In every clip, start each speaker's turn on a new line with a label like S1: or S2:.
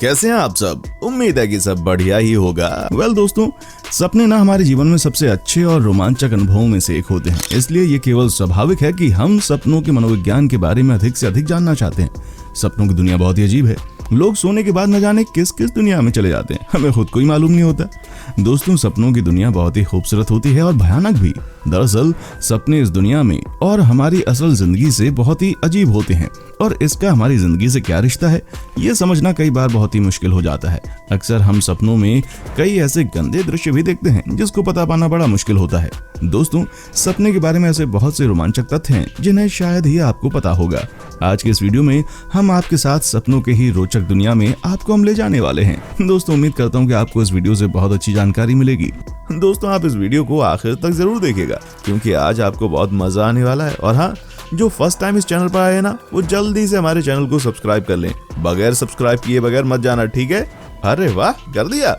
S1: कैसे हैं आप सब? उम्मीद है कि सब बढ़िया ही होगा। दोस्तों, सपने ना हमारे जीवन में सबसे अच्छे और रोमांचक अनुभवों में से एक होते हैं। इसलिए ये केवल स्वाभाविक है कि हम सपनों के मनोविज्ञान के बारे में अधिक से अधिक जानना चाहते हैं। सपनों की दुनिया बहुत ही अजीब है। लोग सोने के बाद न जाने किस किस दुनिया में चले जाते हैं, हमें खुद को ही मालूम नहीं होता। दोस्तों, सपनों की दुनिया बहुत ही खूबसूरत होती है और भयानक भी। दरअसल सपने इस दुनिया में और हमारी असल जिंदगी से बहुत ही अजीब होते हैं, और इसका हमारी जिंदगी से क्या रिश्ता है, ये समझना कई बार बहुत ही मुश्किल हो जाता है। अक्सर हम सपनों में कई ऐसे गंदे दृश्य भी देखते हैं जिसको पता पाना बड़ा मुश्किल होता है। दोस्तों, सपने के बारे में ऐसे बहुत से रोमांचक तथ्य हैं जिन्हें शायद ही आपको पता होगा। आज के इस वीडियो में हम आपके साथ सपनों के ही रोचक दुनिया में आपको हम ले जाने वाले हैं। दोस्तों, उम्मीद करता हूँ कि आपको इस वीडियो से बहुत अच्छी जानकारी मिलेगी। दोस्तों, आप इस वीडियो को आखिर तक जरूर देखिएगा, क्योंकि आज आपको बहुत मजा आने वाला है। और हाँ, जो फर्स्ट टाइम इस चैनल पर आए हैं ना, वो जल्दी से हमारे चैनल को सब्सक्राइब कर लें। बगैर सब्सक्राइब किए बगैर मत जाना, ठीक है? अरे वाह, कर दिया।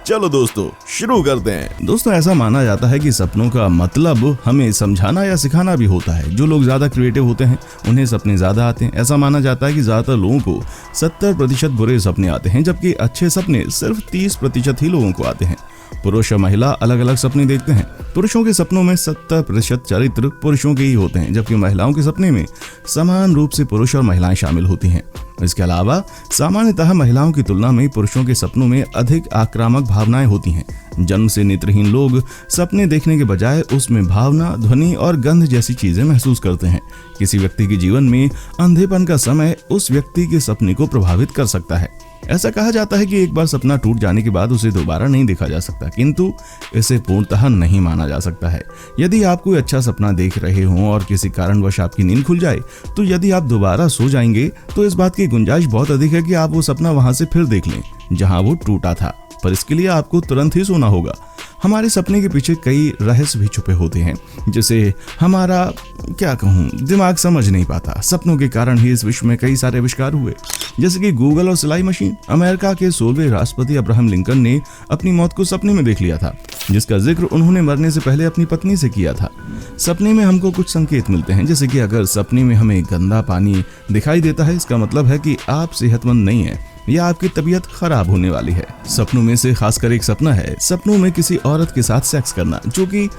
S1: चलो दोस्तों, शुरू करते हैं। दोस्तों, ऐसा माना जाता है कि सपनों का मतलब हमें समझाना या सिखाना भी होता है। जो लोग ज्यादा क्रिएटिव होते हैं उन्हें सपने ज्यादा आते हैं। ऐसा माना जाता है कि ज्यादातर लोगों को 70% बुरे सपने आते हैं, जबकि अच्छे सपने सिर्फ 30% ही लोगों को आते हैं। पुरुष और महिला अलग अलग सपने देखते हैं। पुरुषों के सपनों में 70% चरित्र पुरुषों के ही होते हैं, जबकि महिलाओं के सपने में समान रूप से पुरुष और महिलाएं शामिल होती हैं। इसके अलावा सामान्यतः महिलाओं की तुलना में पुरुषों के सपनों में अधिक आक्रामक भावनाएं होती हैं। जन्म से नेत्रहीन लोग सपने देखने के बजाय उसमें भावना, ध्वनि और गंध जैसी चीजें महसूस करते हैं। किसी व्यक्ति के जीवन में अंधेपन का समय उस व्यक्ति के सपने को प्रभावित कर सकता है। ऐसा कहा जाता है कि एक बार सपना टूट जाने के बाद उसे दोबारा नहीं देखा जा सकता, किंतु इसे पूर्णतः नहीं माना जा सकता है। यदि आप कोई अच्छा सपना देख रहे हो और किसी कारणवश आपकी नींद खुल जाए, तो यदि आप दोबारा सो जाएंगे तो इस बात की गुंजाइश बहुत अधिक है कि आप वो सपना वहां से फिर देख लें जहां वो टूटा था। पर इसके लिए आपको तुरंत ही सोना होगा। हमारे सपने के पीछे कई रहस्य भी छुपे होते हैं, जिसे हमारा दिमाग समझ नहीं पाता। सपनों के कारण ही इस विश्व में कई सारे आविष्कार हुए, जैसे कि गूगल और सिलाई मशीन। अमेरिका के 16वें राष्ट्रपति अब्राहम लिंकन ने अपनी मौत को सपने में देख लिया था, जिसका जिक्र उन्होंने मरने से पहले अपनी पत्नी से किया था। सपने में हमको कुछ संकेत मिलते हैं, जैसे कि अगर सपने में हमें गंदा पानी दिखाई देता है, इसका मतलब है कि आप सेहतमंद नहीं है या आपकी तबीयत खराब होने वाली है। सपनों में से खासकर एक सपना है सपनों में किसी औरत के साथ सेक्स करना, जो कि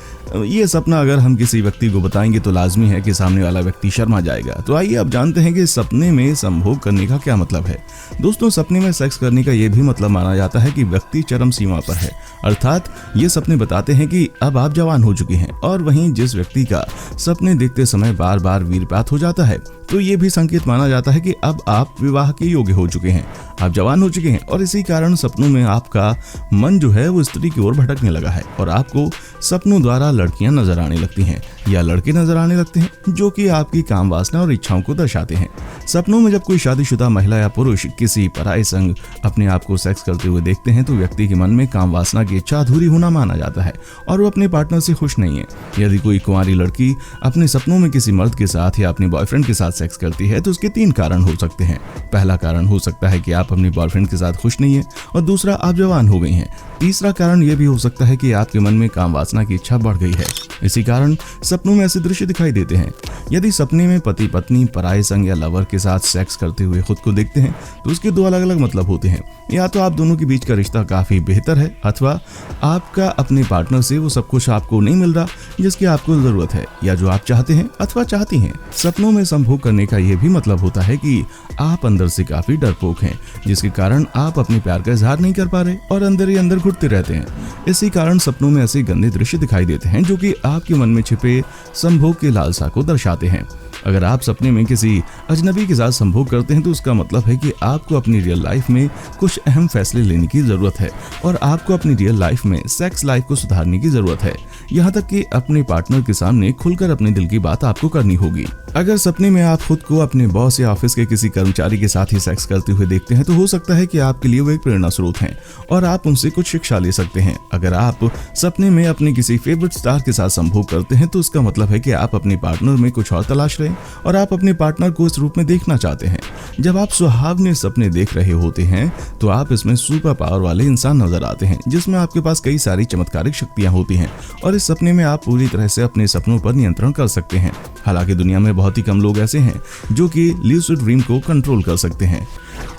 S1: ये सपना अगर हम किसी व्यक्ति को बताएंगे तो लाजमी है कि सामने वाला व्यक्ति शर्मा जाएगा। तो आइए अब जानते हैं कि सपने में संभोग करने का क्या मतलब है। दोस्तों, सपने में सेक्स करने का ये भी मतलब माना जाता है कि व्यक्ति चरम सीमा पर है, अर्थात ये सपने बताते हैं कि अब आप जवान हो चुके हैं। और वहीं जिस व्यक्ति का सपने देखते समय बार बार वीरपात हो जाता है, तो ये भी संकेत माना जाता है कि अब आप विवाह के योग्य हो चुके हैं, आप जवान हो चुके हैं। और इसी कारण सपनों में आपका मन जो है वो स्त्री की ओर भटकने लगा है, और आपको सपनों द्वारा लड़कियां नजर आने लगती हैं या लड़के नजर आने लगते हैं, जो कि आपकी काम वासना और इच्छाओं को दर्शाते हैं। सपनों में जब कोई शादीशुदा महिला या पुरुष किसी पराये संग अपने आप को सेक्स करते हुए देखते हैं, तो व्यक्ति के मन में काम वासना की इच्छा अधूरी होना माना जाता है और वो अपने पार्टनर से खुश नहीं है। यदि कोई कुंवारी लड़की अपने सपनों में किसी मर्द के साथ या अपने बॉयफ्रेंड के साथ सेक्स करती है, तो उसके 3 कारण हो सकते हैं। पहला कारण हो सकता है कि आप अपने बॉयफ्रेंड के साथ खुश नहीं है, और दूसरा, आप जवान हो गई हैं। तीसरा कारण यह भी हो सकता है कि आपके मन में काम वासना की इच्छा बढ़ गई है। इसी कारण सपनों में ऐसे दृश्य दिखाई देते हैं। यदि सपने में पति पत्नी पराये संग या लवर के साथ सेक्स करते हुए खुद को देखते हैं, तो उसके 2 अलग अलग मतलब होते हैं। या तो आप दोनों के बीच का रिश्ता काफी बेहतर है, अथवा आपका अपने पार्टनर से वो सब कुछ आपको नहीं मिल रहा जिसकी आपको जरूरत है, या जो आप चाहते हैं अथवा चाहती हैं। सपनों में संभोग करने का यह भी मतलब होता है कि आप अंदर से काफी डरपोक हैं, जिसके कारण आप अपने प्यार का इजहार नहीं कर पा रहे और अंदर ही अंदर घुटते रहते हैं। इसी कारण सपनों में ऐसे गंदे दृश्य दिखाई देते हैं, जो कि आपके मन में छिपे संभोग की लालसा को दर्शाते हैं। अगर आप सपने में किसी अजनबी के साथ संभोग करते हैं, तो उसका मतलब है कि आपको अपनी रियल लाइफ में कुछ अहम फैसले लेने की जरूरत है, और आपको अपनी रियल लाइफ में सेक्स लाइफ को सुधारने की जरूरत है। यहाँ तक कि अपने पार्टनर के सामने खुलकर अपने दिल की बात आपको करनी होगी। अगर सपने में आप खुद को अपने बॉस या ऑफिस के किसी कर्मचारी के साथ ही सेक्स करते हुए देखते हैं, तो हो सकता है कि आपके लिए वो एक प्रेरणा स्रोत हैं और आप उनसे कुछ शिक्षा ले सकते हैं। अगर आप सपने में अपने किसी फेवरेट स्टार के साथ संभोग करते हैं, तो इसका मतलब है कि आप अपने पार्टनर में कुछ और तलाश रहे हैं और आप अपने पार्टनर को इस रूप में देखना चाहते हैं। जब आप सुहावने सपने देख रहे होते हैं, तो आप इसमें सुपर पावर वाले इंसान नजर आते हैं, जिसमें आपके पास कई सारी चमत्कारिक शक्तियां होती हैं, और इस सपने में आप पूरी तरह से अपने सपनों पर नियंत्रण कर सकते हैं। हालांकि दुनिया में बहुत ही कम लोग ऐसे हैं जो कि ल्यूसिड ड्रीम को कंट्रोल कर सकते हैं।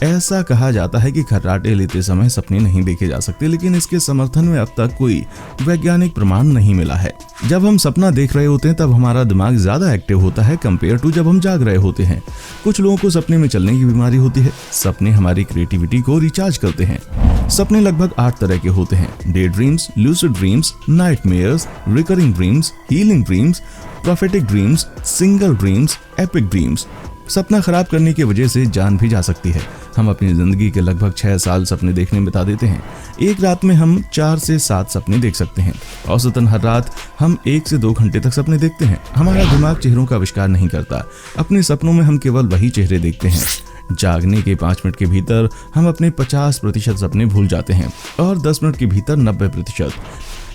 S1: ऐसा कहा जाता है कि खर्राटे लेते समय सपने नहीं देखे जा सकते, लेकिन इसके समर्थन में अब तक कोई वैज्ञानिक प्रमाण नहीं मिला है। जब हम सपना देख रहे होते हैं तब हमारा दिमाग ज्यादा एक्टिव होता है कंपेयर टू जब हम जाग रहे होते हैं। कुछ लोगों को सपने में चलने की बीमारी होती है। सपने हमारी क्रिएटिविटी को रिचार्ज करते हैं। सपने लगभग 8 तरह के होते हैं: day dreams, lucid dreams, nightmares, recurring dreams, healing dreams, prophetic dreams, single dreams, epic dreams. सपना खराब करने की वजह से जान भी जा सकती है। हम अपनी जिंदगी के लगभग 6 साल सपने देखने में बिता देते हैं। एक रात में हम 4 से 7 सपने देख सकते हैं। औसतन हर रात हम 1 से 2 घंटे तक सपने देखते हैं। हमारा दिमाग चेहरों का आविष्कार नहीं करता। अपने सपनों में हम केवल वही चेहरे देखते हैं। जागने के 5 मिनट के भीतर हम अपने 50% सपने भूल जाते हैं और 10 मिनट के भीतर 90%।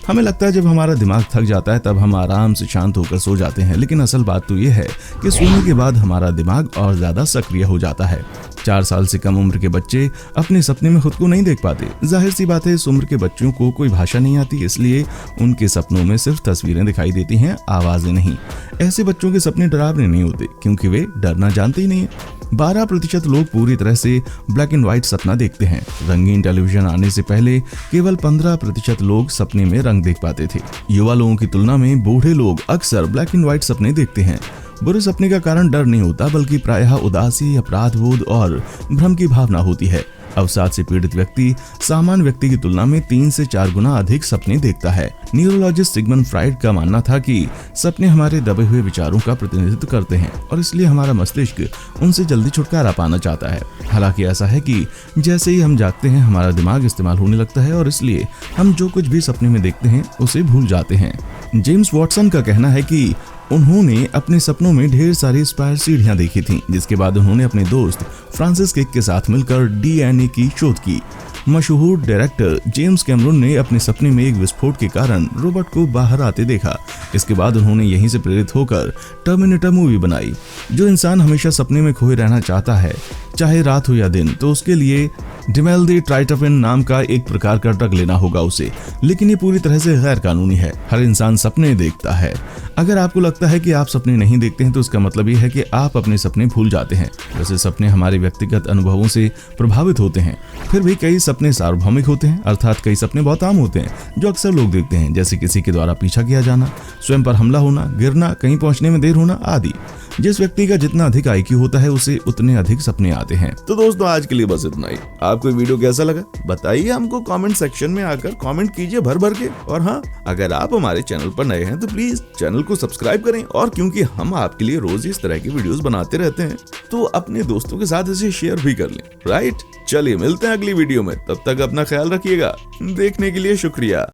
S1: हमें लगता है जब हमारा दिमाग थक जाता है तब हम आराम से शांत होकर सो जाते हैं, लेकिन असल बात तो ये है कि सोने के बाद हमारा दिमाग और ज्यादा सक्रिय हो जाता है। 4 साल से कम उम्र के बच्चे अपने सपने में खुद को नहीं देख पाते। जाहिर सी बात है, इस उम्र के बच्चों को कोई भाषा नहीं आती, इसलिए उनके सपनों में सिर्फ तस्वीरें दिखाई देती हैं, आवाजें नहीं। ऐसे बच्चों के सपने डरावने नहीं होते क्योंकि वे डरना जानते ही नहीं है। 12% लोग पूरी तरह से ब्लैक एंड व्हाइट सपना देखते हैं। रंगीन टेलीविजन आने से पहले केवल 15% लोग सपने में रंग देख पाते थे। युवा लोगों की तुलना में बूढ़े लोग अक्सर ब्लैक एंड व्हाइट सपने देखते हैं। बुरे सपने का कारण डर नहीं होता, बल्कि प्रायः उदासी, अपराधबोध और भ्रम की भावना होती है। अवसाद से पीड़ित व्यक्ति सामान्य व्यक्ति की तुलना में 3 से 4 गुना अधिक सपने देखता है। न्यूरोलॉजिस्ट सिगमंड फ्राइड का मानना था कि सपने हमारे दबे हुए विचारों का प्रतिनिधित्व करते हैं और इसलिए हमारा मस्तिष्क उनसे जल्दी छुटकारा पाना चाहता है। हालांकि ऐसा है कि जैसे ही हम जागते हैं हमारा दिमाग इस्तेमाल होने लगता है और इसलिए हम जो कुछ भी सपने में देखते हैं उसे भूल जाते हैं। जेम्स वॉटसन का कहना है कि उन्होंने अपने सपनों में ढेर सारी स्पायर सीढ़ियां देखी थीं, जिसके बाद उन्होंने अपने दोस्त फ्रांसिस किक के साथ मिलकर डीएनए की शोध की। मशहूर डायरेक्टर जेम्स कैमरून ने अपने सपने में एक विस्फोट के कारण रोबोट को बाहर आते देखा। इसके बाद उन्होंने यहीं से प्रेरित होकर टर्मिनेटर मूवी बनाई। जो इंसान हमेशा सपने में खोए रहना चाहता है, चाहे रात हो या दिन, तो उसके लिए डिमेल्दी-ट्राइटोफेन नाम का एक प्रकार का ड्रग लेना होगा उसे, लेकिन ये पूरी तरह से गैर कानूनी है। हर इंसान सपने देखता है। अगर आपको लगता है कि आप सपने नहीं देखते हैं तो इसका मतलब ये है कि आप अपने सपने भूल जाते हैं। वैसे सपने हमारे व्यक्तिगत अनुभवों से प्रभावित होते हैं, फिर भी कई सपने सार्वभौमिक होते हैं, अर्थात कई सपने बहुत आम होते हैं जो अक्सर लोग देखते हैं, जैसे किसी के द्वारा पीछा किया जाना, स्वयं पर हमला होना, गिरना, कहीं पहुंचने में देर होना आदि। जिस व्यक्ति का जितना अधिक IQ होता है उसे उतने अधिक सपने आते हैं। तो दोस्तों, आज के लिए बस इतना ही। आपको वीडियो कैसा लगा बताइए हमको कमेंट सेक्शन में आकर कमेंट कीजिए भर भर के। और हाँ, अगर आप हमारे चैनल पर नए हैं तो प्लीज चैनल को सब्सक्राइब करें, और क्योंकि हम आपके लिए रोज इस तरह की वीडियोस बनाते रहते हैं तो अपने दोस्तों के साथ इसे शेयर भी कर लें। राइट, चलिए मिलते हैं अगली वीडियो में। तब तक अपना ख्याल रखिएगा। देखने के लिए शुक्रिया।